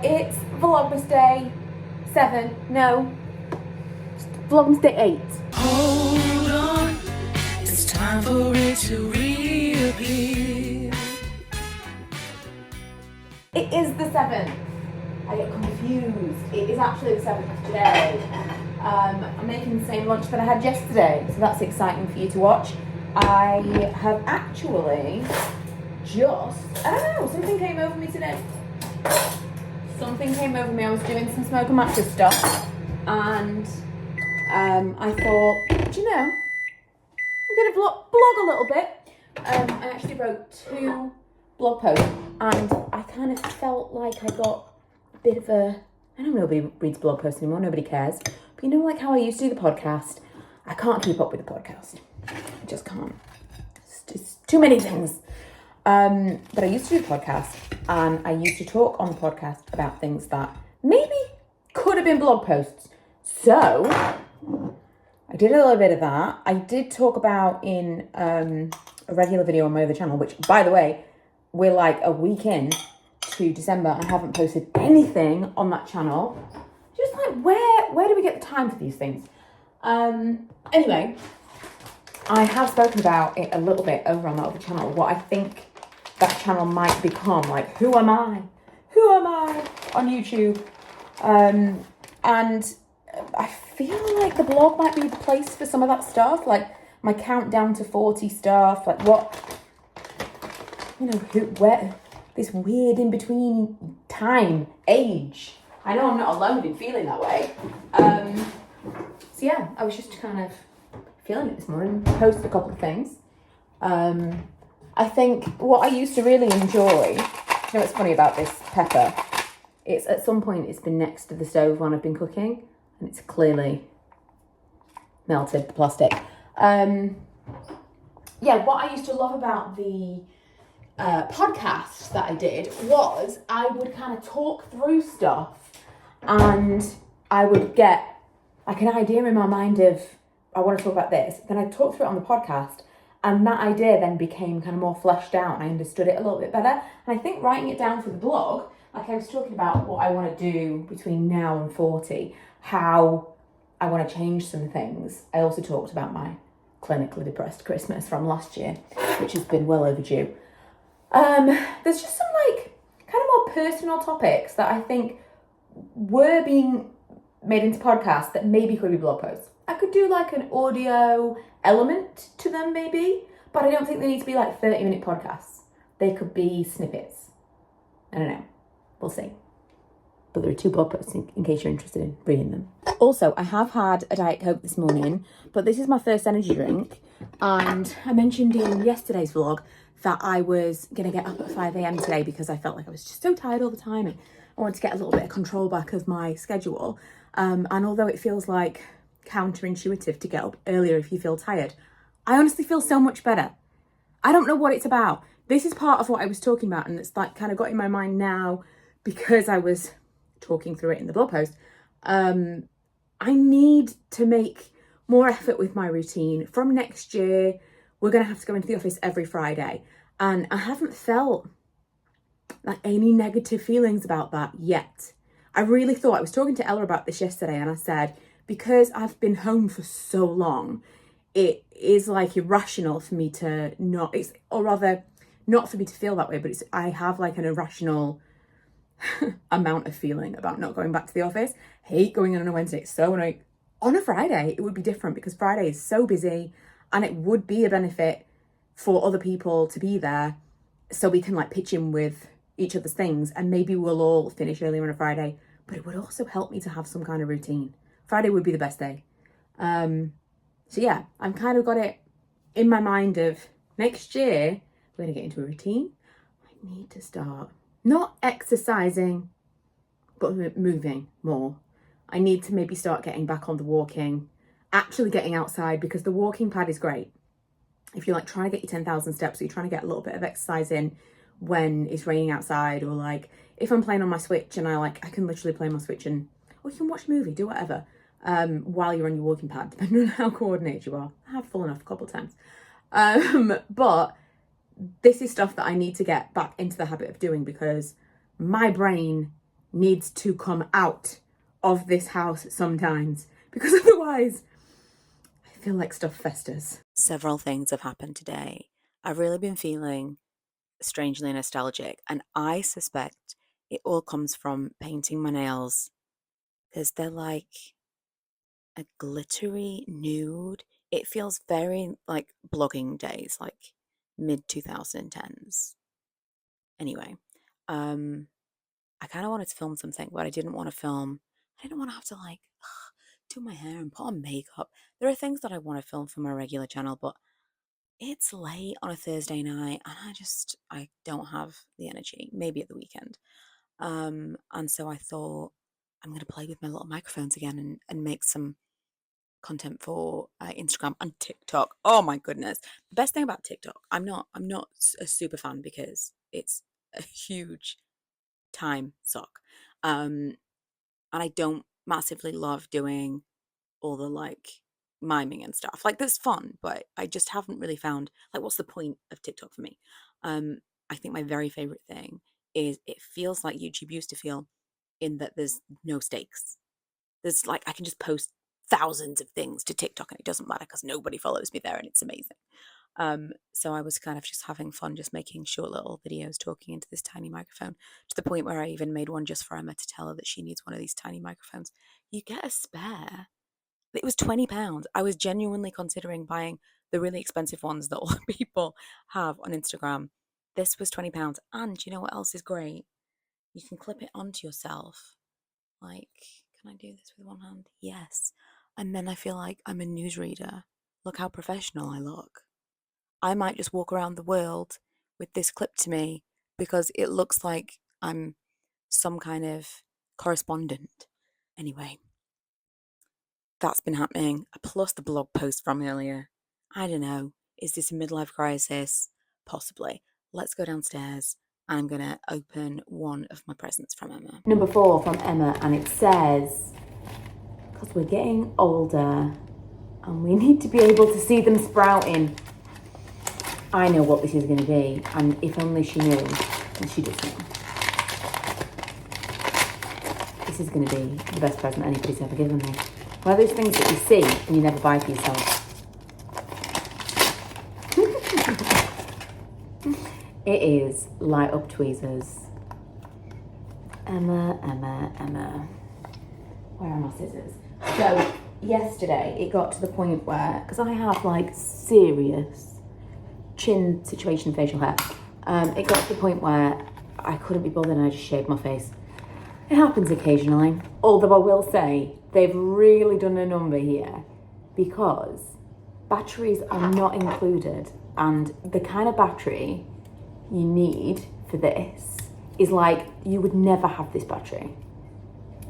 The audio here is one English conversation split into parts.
It's Vlogmas Day 7. No. Vlogmas Day 8. Hold on, it's time for it to reappear. It is the 7th. I get confused. It is actually the 7th today. I'm making the same lunch that I had yesterday, so that's exciting for you to watch. I have actually I don't know, something came over me today. Something came over me. I was doing some smoke and mattress stuff, and I thought, do you know, I'm going to blog a little bit. I actually wrote 2 blog posts, and I kind of felt like I got a bit of a, I know nobody reads blog posts anymore, nobody cares, but you know, like how I used to do the podcast, I can't keep up with the podcast. I just can't. It's too many things. But I used to do the podcast, and I used to talk on the podcast about things that maybe could have been blog posts. So I did a little bit of that. I did talk about in a regular video on my other channel, which, by the way, we're like a week in to December. I haven't posted anything on that channel. Just like, where do we get the time for these things? Anyway, I have spoken about it a little bit over on that other channel, what I think that channel might become. Like, who am I? Who am I on YouTube? And I feel like the blog might be the place for some of that stuff, like my countdown to 40 stuff, like what, you know, where, this weird in-between time, age. I know I'm not alone in feeling that way. So yeah, I was just kind of feeling it this morning, posted a couple of things. I think what I used to really enjoy, you know what's funny about this pepper? It's at some point it's been next to the stove when I've been cooking, and it's clearly melted the plastic. Yeah, what I used to love about the podcast that I did was I would kind of talk through stuff, and I would get like an idea in my mind of, I want to talk about this. Then I'd talk through it on the podcast, and that idea then became kind of more fleshed out, and I understood it a little bit better. And I think writing it down for the blog, like I was talking about what I want to do between now and 40, how I want to change some things. I also talked about my clinically depressed Christmas from last year, which has been well overdue. There's just some like kind of more personal topics that I think were being made into podcasts that maybe could be blog posts. I could do like an audio element to them maybe, but I don't think they need to be like 30-minute podcasts. They could be snippets. I don't know. We'll see. But there are 2 blog posts in case you're interested in reading them. Also, I have had a Diet Coke this morning, but this is my first energy drink. And I mentioned in yesterday's vlog that I was going to get up at 5 a.m. today because I felt like I was just so tired all the time, and I wanted to get a little bit of control back of my schedule. And although it feels like counterintuitive to get up earlier if you feel tired, I honestly feel so much better. I don't know what it's about. This is part of what I was talking about, and it's like kind of got in my mind now because I was talking through it in the blog post. I need to make more effort with my routine. From next year, we're going to have to go into the office every Friday, and I haven't felt like any negative feelings about that yet. I really thought, I was talking to Ella about this yesterday, and I said, because I've been home for so long, it is like irrational for me to not, or rather not for me to feel that way, but I have like an irrational amount of feeling about not going back to the office. Hate going in on a Wednesday. It's so annoying. On a Friday, it would be different because Friday is so busy, and it would be a benefit for other people to be there so we can like pitch in with each other's things, and maybe we'll all finish earlier on a Friday, but it would also help me to have some kind of routine. Friday would be the best day. So yeah, I'm kind of got it in my mind of next year, we're going to get into a routine. I need to start not exercising, but moving more. I need to maybe start getting back on the walking, actually getting outside, because the walking pad is great. If you're like trying to get your 10,000 steps, or you're trying to get a little bit of exercise in when it's raining outside, or like if I'm playing on my Switch and I can literally play my Switch, and or you can watch a movie, do whatever, while you're on your walking pad, depending on how coordinated you are. I have fallen off a couple of times. But this is stuff that I need to get back into the habit of doing, because my brain needs to come out of this house sometimes, because otherwise I feel like stuff festers. Several things have happened today. I've really been feeling strangely nostalgic, and I suspect it all comes from painting my nails because they're like a glittery nude. It feels very like blogging days, like mid 2010s. Anyway, I kind of wanted to film something, but I didn't want to have to like do my hair and put on makeup. There are things that I want to film for my regular channel, but it's late on a Thursday night and I don't have the energy, maybe at the weekend. And so I thought I'm going to play with my little microphones again and make some content for Instagram and TikTok. Oh my goodness. The best thing about TikTok, I'm not a super fan because it's a huge time suck. And I don't massively love doing all the like miming and stuff. Like that's fun, but I just haven't really found like what's the point of TikTok for me? I think my very favorite thing is it feels like YouTube used to feel in that there's no stakes. There's like I can just post thousands of things to TikTok and it doesn't matter because nobody follows me there and it's amazing. So I was kind of just having fun, just making short little videos talking into this tiny microphone to the point where I even made one just for Emma to tell her that she needs one of these tiny microphones. You get a spare. It was £20. I was genuinely considering buying the really expensive ones that all the people have on Instagram. This was £20. And you know what else is great? You can clip it onto yourself. Like, can I do this with one hand? Yes. And then I feel like I'm a newsreader. Look how professional I look. I might just walk around the world with this clipped to me because it looks like I'm some kind of correspondent. Anyway, that's been happening. Plus the blog post from earlier. I don't know. Is this a midlife crisis? Possibly. Let's go downstairs and I'm going to open one of my presents from Emma. Number 4 from Emma, and it says, because we're getting older and we need to be able to see them sprouting. I know what this is going to be, and if only she knew, and she does know. This is going to be the best present anybody's ever given me. One of those things that you see and you never buy for yourself. It is light up tweezers. Emma. Where are my scissors? So yesterday it got to the point where, because I have like serious chin situation facial hair, it got to the point where I couldn't be bothered and I just shaved my face. It happens occasionally, although I will say they've really done a number here because batteries are not included, and the kind of battery you need for this is like, you would never have this battery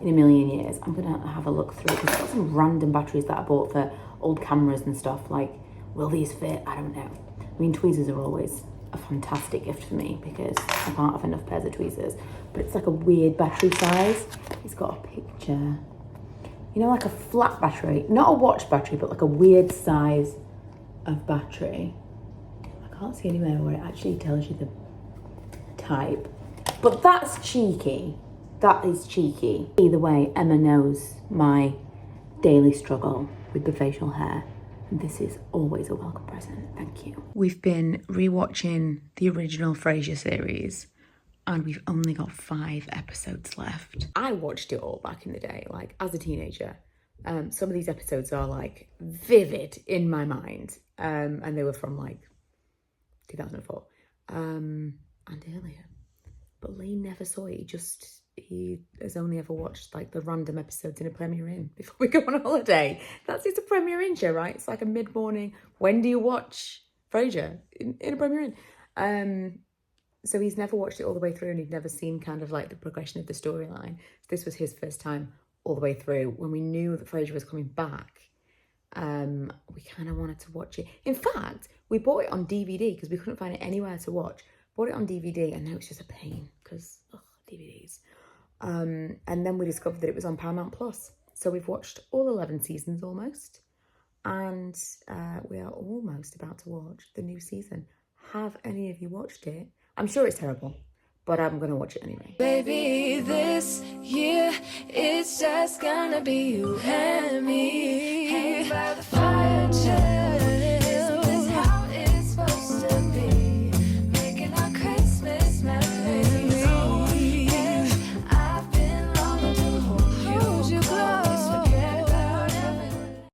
in a million years. I'm gonna have a look through it. There's got some random batteries that I bought for old cameras and stuff. Like, will these fit? I don't know. I mean, tweezers are always a fantastic gift for me because I can't have enough pairs of tweezers. But it's like a weird battery size. It's got a picture. You know, like a flat battery. Not a watch battery, but like a weird size of battery. I can't see anywhere where it actually tells you the type. But that's cheeky. That is cheeky. Either way, Emma knows my daily struggle with the facial hair. And this is always a welcome present. Thank you. We've been rewatching the original Frasier series and we've only got 5 episodes left. I watched it all back in the day, like as a teenager. Some of these episodes are like vivid in my mind. And they were from like 2004 and earlier. But Lee never saw it. He has only ever watched like the random episodes in a Premier Inn before we go on holiday. It's a Premier Inn show, right? It's like a mid-morning. When do you watch Frasier? In a Premier Inn. So he's never watched it all the way through and he'd never seen kind of like the progression of the storyline. This was his first time all the way through. When we knew that Frasier was coming back, we kind of wanted to watch it. In fact, we bought it on DVD because we couldn't find it anywhere to watch. Bought it on DVD and now it's just a pain because DVDs. And then we discovered that it was on Paramount Plus. So we've watched all 11 seasons almost. And we are almost about to watch the new season. Have any of you watched it? I'm sure it's terrible, but I'm going to watch it anyway. Baby, this year, it's just gonna be you and me.